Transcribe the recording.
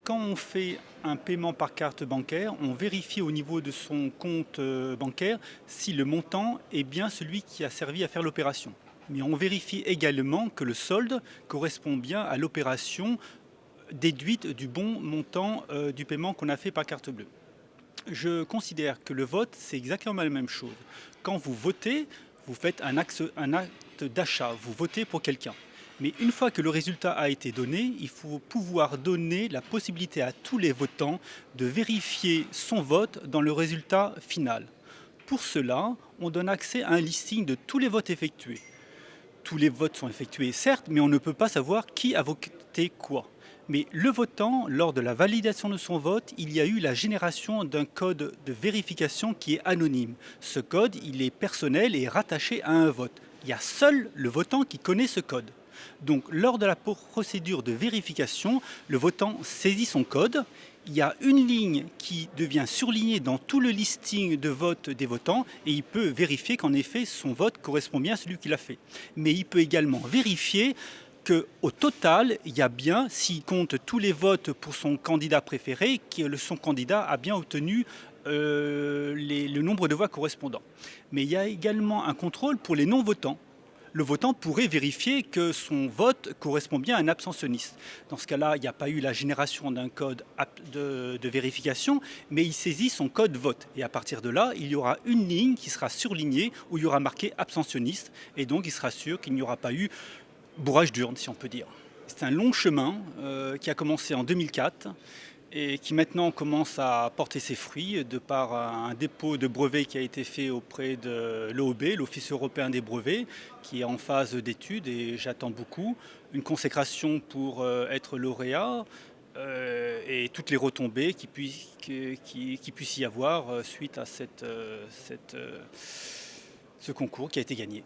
Quand on fait un paiement par carte bancaire, on vérifie au niveau de son compte bancaire si le montant est bien celui qui a servi à faire l'opération. Mais on vérifie également que le solde correspond bien à l'opération déduite du bon montant du paiement qu'on a fait par carte bleue. Je considère que le vote, c'est exactement la même chose. Quand vous votez, vous faites un acte d'achat, vous votez pour quelqu'un. Mais une fois que le résultat a été donné, il faut pouvoir donner la possibilité à tous les votants de vérifier son vote dans le résultat final. Pour cela, on donne accès à un listing de tous les votes effectués. Tous les votes sont effectués, certes, mais on ne peut pas savoir qui a voté quoi. Mais le votant, lors de la validation de son vote, il y a eu la génération d'un code de vérification qui est anonyme. Ce code, il est personnel et rattaché à un vote. Il y a seul le votant qui connaît ce code. Donc, lors de la procédure de vérification, le votant saisit son code. Il y a une ligne qui devient surlignée dans tout le listing de vote des votants et il peut vérifier qu'en effet son vote correspond bien à celui qu'il a fait. Mais il peut également vérifier qu'au total, il y a bien, s'il compte tous les votes pour son candidat préféré, que son candidat a bien obtenu le nombre de voix correspondant. Mais il y a également un contrôle pour les non-votants. Le votant pourrait vérifier que son vote correspond bien à un abstentionniste. Dans ce cas-là, il n'y a pas eu la génération d'un code de vérification, mais il saisit son code vote. Et à partir de là, il y aura une ligne qui sera surlignée où il y aura marqué abstentionniste. Et donc, il sera sûr qu'il n'y aura pas eu bourrage d'urne, si on peut dire. C'est un long chemin qui a commencé en 2004 et qui maintenant commence à porter ses fruits de par un dépôt de brevet qui a été fait auprès de l'OEB, l'Office européen des brevets, qui est en phase d'étude et j'attends beaucoup. Une consécration pour être lauréat et toutes les retombées qui puisse y avoir suite à ce concours qui a été gagné.